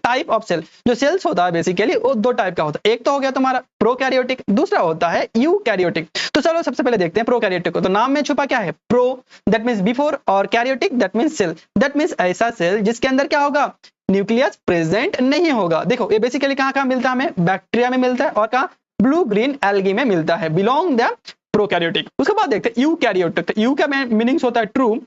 Type of cell, जो sales होता है बेसिकली वो दो टाइप का होता है। एक तो हो गया तुम्हारा प्रोकैरियोटिक, दूसरा होता है यूकैरियोटिक। तो चलो सबसे पहले देखते हैं प्रोकैरियोटिक को। तो नाम में छुपा क्या है, प्रो दैट मींस बिफोर, और karyotic that means cell, that means ऐसा सेल जिसके अंदर क्या होगा, न्यूक्लियस प्रेजेंट नहीं होगा। देखो ये बेसिकली कहाँ मिलता है, हमें बैक्टीरिया में मिलता है और कहाँ, ब्लू ग्रीन एल्गी में मिलता है, बिलोंग द प्रोकैरियोटिक। उसके बाद देखते हैं यूकैरियोटिक। यू का मीनिंग्स होता है ट्रू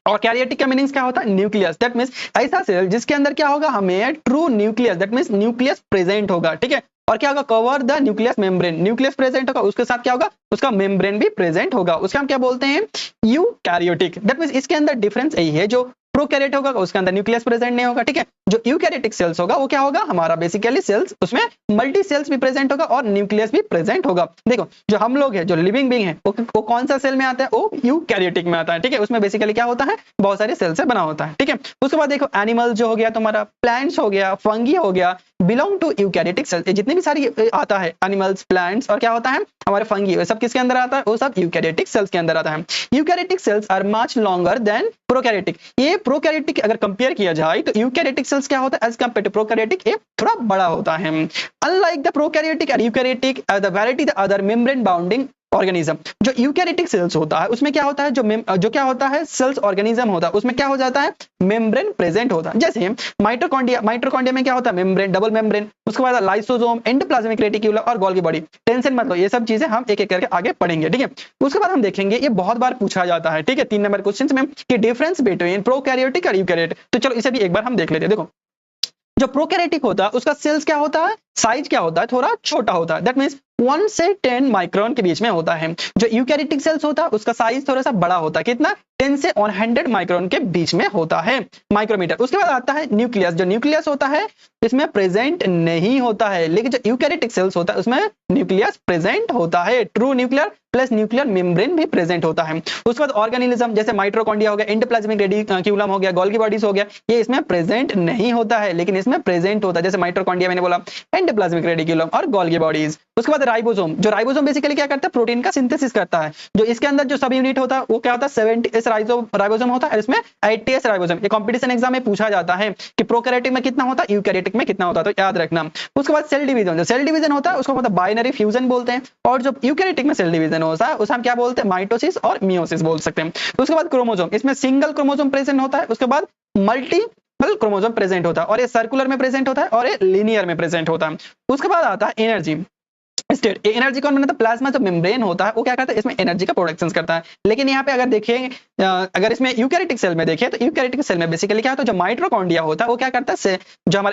और कैरियोटिक का मीनिंग्स क्या होता है, न्यूक्लियस, दैट मींस ऐसा सेल जिसके अंदर क्या होगा, हमें true nucleus that means nucleus present होगा, ठीक है। और क्या होगा, cover the nucleus membrane, nucleus present होगा, उसके साथ क्या होगा, उसका मेम्ब्रेन भी प्रेजेंट होगा, उसका हम क्या बोलते हैं, यूकैरियोटिक। दैट मींस इसके अंदर डिफरेंस यही है, जो प्रोकैरियोट होगा उसके अंदर न्यूक्लियस प्रेजेंट नहीं होगा, ठीक है। जो यूकैरियोटिक सेल्स होगा वो क्या होगा, हमारा बेसिकली सेल्स, उसमें मल्टी सेल्स भी प्रेजेंट होगा और न्यूक्लियस भी प्रेजेंट होगा। देखो जो हम लोग है, जो लिविंग बीइंग है, वो कौन सा सेल में आता है, वो यूकैरियोटिक में आता है, ठीक है। उसमें बेसिकली क्या होता है, बहुत सारे सेल से बना होता है, ठीक है। उसके बाद देखो एनिमल जो हो गया तुम्हारा, प्लांट्स हो गया, फंगी हो गया, बिलोंग टू यूकैरियोटिक सेल्स। जितने भी सारी आता है एनिमल्स, प्लांट्स और क्या होता है हमारे फंगी, वो सब किसके अंदर आता है, वो सब यूकैरियोटिक सेल्स के अंदर आता है। Eukaryotic cells are much longer than prokaryotic. ये प्रोकैरियोटिक अगर कंपेयर किया जाए तो यूकैरियोटिक सेल्स क्या होता है, एज कंपेयर टू प्रोकैरियोटिक, ये थोड़ा बड़ा होता है। अनलाइक द प्रोकैरियोटिक और eukaryotic the variety the other membrane bounding organism. जो यूकैरियोटिक सेल्स होता है उसमें क्या होता है, जो क्या होता है, सेल्स ऑर्गेनिज्म होता है, उसमें क्या हो जाता है, मेम्ब्रेन प्रेजेंट होता है। जैसे माइटोकॉन्ड्रिया में क्या होता है, मेम्ब्रेन, डबल मेम्ब्रेन, उसके बाद लाइसोसोम, एंडोप्लाज्मिक रेटिक्यूलम और गोल्गी बॉडी। टेंशन मत लो, ये सब चीजें हम एक एक करके आगे पढ़ेंगे, ठीक है। उसके बाद हम देखेंगे, ये बहुत बार पूछा जाता है, ठीक है, 3 नंबर क्वेश्चन में, कि डिफरेंस बिटवीन प्रोकैरियोटिक और यूकैरियोटिक। तो चलो इसे भी एक बार हम देख लेते हैं। देखो जो प्रोकैरियोटिक होता है उसका सेल्स क्या होता है, साइज क्या होता है, थोड़ा छोटा होता है, दैट मींस 1 से 10 माइक्रोन के बीच में होता है। जो यूकैरियोटिक सेल्स होता है उसका साइज थोड़ा सा बड़ा होता है, कितना, 10 से 100 माइक्रोन के बीच में होता है, माइक्रोमीटर। उसके बाद आता है न्यूक्लियस। जो न्यूक्लियस होता है इसमें प्रेजेंट नहीं होता है, लेकिन जो यूकैरियोटिक सेल्स होता है उसमें न्यूक्लियस प्रेजेंट होता है, true nuclear plus nuclear membrane भी प्रेजेंट होता है। उसके बाद ऑर्गेनिज्म जैसे माइटोकॉन्ड्रिया हो गया, एंडोप्लाज्मिक रेटिक्यूलम हो गया, गोल्गी बॉडीज हो गया, ये इसमें प्रेजेंट नहीं होता है, लेकिन इसमें प्रेजेंट होता है, जैसे माइटोकॉन्ड्रिया मैंने बोला, एंडोप्लाज्मिक रेटिक्यूलम और गोल्गी बॉडीज। उसके बाद राइबोसोम। जो राइबोसोम बेसिकली क्या करता है, प्रोटीन का सिंथेसिस करता है। जो इसके अंदर जो सब यूनिट होता है वो क्या होता है, 70s राइबोसोम होता है, इसमें 80s राइबोसोम। ये कंपटीशन एग्जाम में पूछा जाता है कि प्रोकैरियोटिक में कितना होता है, यूकैरियोटिक में कितना होता है, तो याद रखना। उसके बाद सेल डिवीजन। जो सेल डिवीजन होता है उसको मतलब बाइनरी फ्यूजन बोलते हैं, और जो यूकैरियोटिक में सेल डिवीजन होता है उसे हम क्या बोलते हैं, माइटोसिस और मियोसिस बोल सकते हैं। उसके बाद क्रोमोसोम, इसमें सिंगल क्रोमोसोम प्रेजेंट होता है। उसके बाद मल्टीपल क्रोमोसोम प्रेजेंट होता है, और ये सर्कुलर में प्रेजेंट होता है और ये लीनियर में प्रेजेंट होता है। उसके बाद आता है एनर्जी स्टेट। एनर्जी कौन बनाता है, प्लाज्मा जो मेम्ब्रेन होता है वो क्या करता है, इसमें एनर्जी का प्रोडक्शन करता है। लेकिन यहाँ पे अगर देखें, अगर इसमें यूकैरियोटिक सेल में देखें तो यूकैरियोटिक सेल में बेसिकली क्या होता है, जो माइटोकॉन्ड्रिया होता है वो क्या करता है, जो हमारा